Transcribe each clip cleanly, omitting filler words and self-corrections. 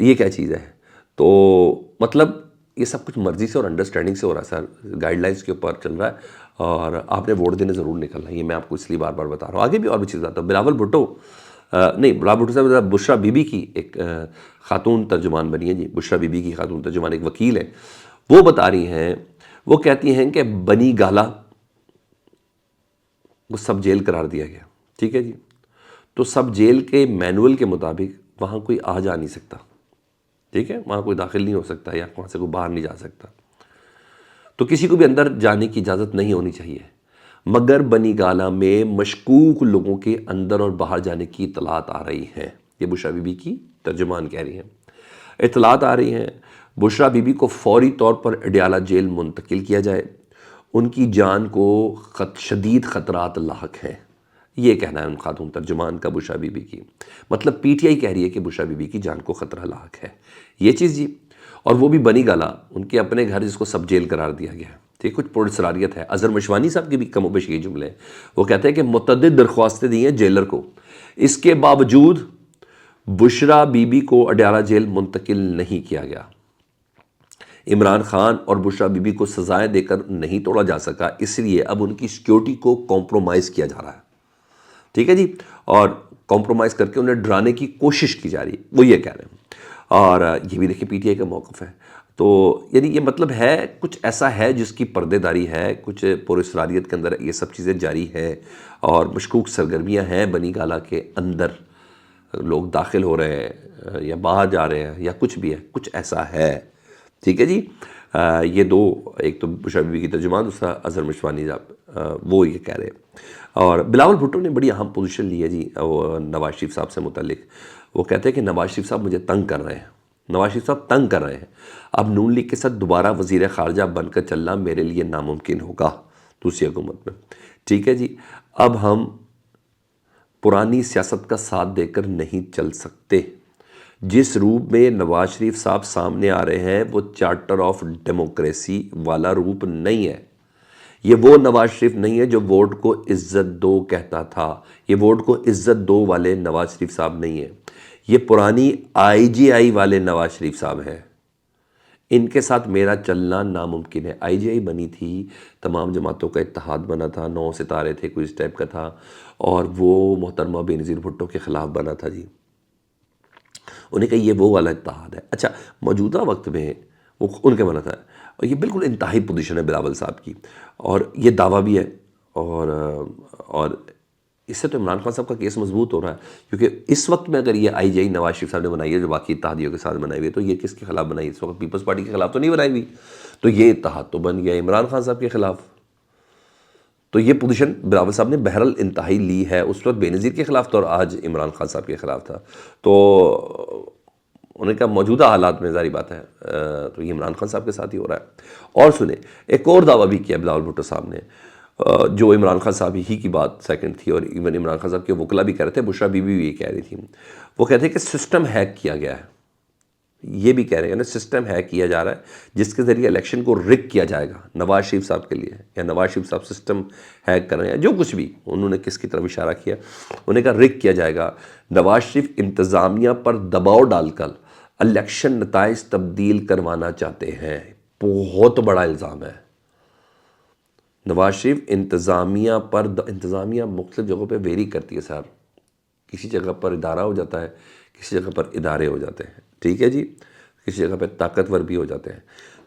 یہ کیا چیز ہے؟ تو مطلب یہ سب کچھ مرضی سے اور انڈرسٹینڈنگ سے ہو رہا ہے سر، گائیڈ لائنس کے اوپر چل رہا ہے، اور آپ نے ووٹ دینے ضرور نکلنا ہے، یہ میں آپ کو اس لیے بار بار بتا رہا ہوں۔ آگے بھی اور بھی چیز بتاتا ہوں۔ بلاول بھٹو نہیں، بلاول بھٹو صاحب، بشرا بی بی کی ایک خاتون ترجمان بنی ہے جی، بشرا بی بی کی خاتون ترجمان، ایک وکیل ہے، وہ بتا رہی ہیں، وہ کہتی ہیں کہ بنی گالا وہ سب جیل قرار دیا گیا، ٹھیک ہے جی، تو سب جیل کے مینول کے مطابق وہاں کوئی آ جا نہیں سکتا، ٹھیک ہے، وہاں کوئی داخل نہیں ہو سکتا یا وہاں سے کوئی باہر نہیں جا سکتا، تو کسی کو بھی اندر جانے کی اجازت نہیں ہونی چاہیے، مگر بنی گالا میں مشکوک لوگوں کے اندر اور باہر جانے کی اطلاعات آ رہی ہیں۔ یہ بشرا بی بی کی ترجمان کہہ رہی ہیں، اطلاعات آ رہی ہیں، بشرا بی بی کو فوری طور پر اڈیالہ جیل منتقل کیا جائے، ان کی جان کو شدید خطرات لاحق ہیں، یہ کہنا ہے ان خاتون ترجمان کا بشرا بی بی کی، مطلب پی ٹی آئی کہہ رہی ہے کہ بشرا بی بی کی جان کو خطرہ لاحق ہے، یہ چیز جی، اور وہ بھی بنی گالا، ان کے اپنے گھر جس کو سب جیل قرار دیا گیا ہے، ٹھیک، کچھ پراسراریت ہے۔ اظہر مشوانی صاحب کے بھی کم و بیش یہ جملے ہیں، وہ کہتے ہیں کہ متعدد درخواستیں دی ہیں جیلر کو، اس کے باوجود بشرا بی بی کو اڈیالہ جیل منتقل نہیں کیا گیا، عمران خان اور بشرا بی بی کو سزائیں دے کر نہیں توڑا جا سکا، اس لیے اب ان کی سیکیورٹی کو کمپرومائز کیا جا رہا ہے، ٹھیک ہے جی، اور کمپرومائز کر کے انہیں ڈرانے کی کوشش کی جا رہی ہے، وہ یہ کہہ رہے ہیں، اور یہ بھی دیکھیں پی ٹی آئی کا موقف ہے، تو یعنی یہ مطلب ہے کچھ ایسا ہے جس کی پردے داری ہے، کچھ پراسراریت کے اندر یہ سب چیزیں جاری ہیں، اور مشکوک سرگرمیاں ہیں بنی گالا کے اندر، لوگ داخل ہو رہے ہیں یا باہر جا رہے ہیں یا کچھ بھی ہے، کچھ ایسا ہے، ٹھیک ہے جی۔ یہ دو، ایک تو بشرا بی بی کی ترجمان، دوسرا اظہر مشوانی صاحب، وہ یہ کہہ رہے ہیں۔ اور بلاول بھٹو نے بڑی اہم پوزیشن لی ہے جی وہ نواز شریف صاحب سے متعلق، وہ کہتے ہیں کہ نواز شریف صاحب مجھے تنگ کر رہے ہیں، نواز شریف صاحب تنگ کر رہے ہیں، اب نون لیگ کے ساتھ دوبارہ وزیر خارجہ بن کر چلنا میرے لیے ناممکن ہوگا دوسری حکومت میں، ٹھیک ہے جی، اب ہم پرانی سیاست کا ساتھ دے کر نہیں چل سکتے، جس روپ میں نواز شریف صاحب سامنے آ رہے ہیں وہ چارٹر آف ڈیموکریسی والا روپ نہیں ہے، یہ وہ نواز شریف نہیں ہے جو ووٹ کو عزت دو کہتا تھا، یہ ووٹ کو عزت دو والے نواز شریف صاحب نہیں ہیں، یہ پرانی آئی جی آئی والے نواز شریف صاحب ہیں، ان کے ساتھ میرا چلنا ناممکن ہے۔ آئی جی آئی بنی تھی، تمام جماعتوں کا اتحاد بنا تھا، 9 ستارے تھے، کوئی اس ٹائپ کا تھا، اور وہ محترمہ بینظیر بھٹو کے خلاف بنا تھا جی، انہیں کہا یہ وہ والا اتحاد ہے۔ اچھا، موجودہ وقت میں وہ ان کے بنا تھا، اور یہ بالکل انتہائی پوزیشن ہے بلاول صاحب کی، اور یہ دعویٰ بھی ہے، اور اس سے تو عمران خان صاحب کا کیس مضبوط ہو رہا ہے، کیونکہ اس وقت میں اگر یہ آئی جی آئی نواز شریف صاحب نے بنائی ہے جو باقی اتحادیوں کے ساتھ بنائی ہوئی ہے، تو یہ کس کے خلاف بنائی ہے؟ اس وقت پیپلز پارٹی کے خلاف تو نہیں بنائی ہوئی، تو یہ اتحاد تو بن گیا عمران خان صاحب کے خلاف، تو یہ پوزیشن بلاول صاحب نے بہرحال انتہائی لی ہے، اس وقت بے نظیر کے خلاف تھا اور آج عمران خان صاحب کے خلاف تھا، تو انہیں کہا موجودہ حالات میں ظاہری بات ہے تو یہ عمران خان صاحب کے ساتھ ہی ہو رہا ہے۔ اور سنیں، ایک اور دعویٰ بھی کیا بلاول بھٹو صاحب نے، جو عمران خان صاحب ہی کی بات سیکنڈ تھی، اور ایون عمران خان صاحب کے وکلا بھی کہہ رہے تھے، بشرا بی بی بھی یہ کہہ رہی تھی، وہ کہتے ہیں کہ سسٹم ہیک کیا گیا ہے، یہ بھی کہہ رہے ہیں نا، سسٹم ہیک کیا جا رہا ہے جس کے ذریعے الیکشن کو رگ کیا جائے گا نواز شریف صاحب کے لیے، یا نواز شریف صاحب سسٹم ہیک کر رہے ہیں، جو کچھ بھی انہوں نے کس کی طرف اشارہ کیا، انہیں کہا رگ کیا جائے گا، نواز شریف انتظامیہ پر دباؤ ڈال کر الیکشن نتائج تبدیل کروانا چاہتے ہیں، بہت بڑا الزام ہے۔ نواز شریف انتظامیہ مختلف جگہوں پہ ویری کرتی ہے صاحب، کسی جگہ پر ادارہ ہو جاتا ہے، کسی جگہ پر ادارے ہو جاتے ہیں، ٹھیک ہے جی، کسی جگہ پہ طاقتور بھی ہو جاتے ہیں،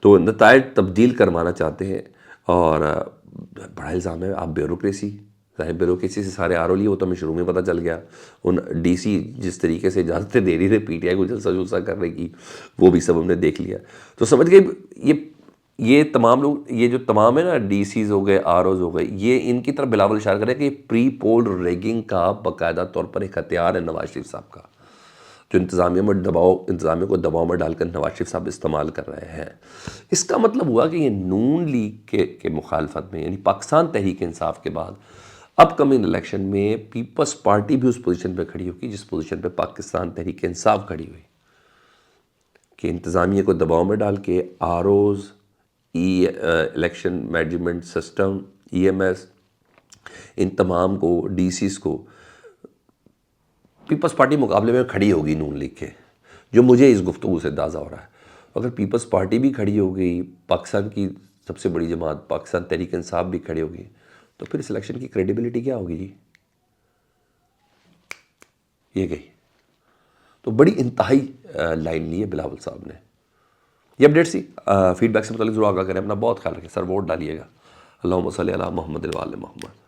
تو نتائج تبدیل کروانا چاہتے ہیں، اور بڑا الزام ہے۔ آپ بیوروکریسی، ظاہر بیوروکریسی سے سارے آر او لیے، وہ تو ہمیں شروع میں پتہ چل گیا، ان ڈی سی جس طریقے سے اجازتیں دے رہی تھے پی ٹی آئی کو جلسہ جلسہ کرنے کی، وہ بھی سب ہم نے دیکھ لیا، تو سمجھ گئے یہ تمام لوگ، یہ جو تمام ہے نا، ڈی سیز ہو گئے، آر اوز ہو گئے، یہ ان کی طرف بلاول اشارہ کرے کہ یہ پری پول ریگنگ کا باقاعدہ طور پر ایک ہتھیار ہے نواز شریف صاحب کا، جو انتظامیہ کو دباؤ میں ڈال کر نواز شریف صاحب استعمال کر رہے ہیں۔ اس کا مطلب ہوا کہ یہ نون لیگ کے مخالفت میں، یعنی پاکستان تحریک انصاف کے بعد اپ کمنگ الیکشن میں پیپلز پارٹی بھی اس پوزیشن پہ کھڑی ہوگی جس پوزیشن پہ پاکستان تحریک انصاف کھڑی ہوئی، کہ انتظامیہ کو دباؤ میں ڈال کے ROs, election management system, E M S, ان تمام کو، ڈی سیز کو، پیپلز پارٹی مقابلے میں کھڑی ہوگی نون لیگ کے، جو مجھے اس گفتگو سے اندازہ ہو رہا ہے. اگر پیپلز پارٹی بھی کھڑی ہو گئی، پاکستان کی سب سے بڑی جماعت پاکستان تحریک انصاف بھی کھڑے ہو گئی، تو پھر اس الیکشن کی کریڈیبلٹی کیا ہوگی جی؟ یہ گئی. تو بڑی انتہائی لائن لی ہے بلاول صاحب نے. یہ اپڈیٹ سی فیڈ بیک سے متعلق ضرور آگاہ کریں. اپنا بہت خیال رکھیں سر، ووٹ ڈالیے گا. اللہم صلی علی محمد و آل محمد.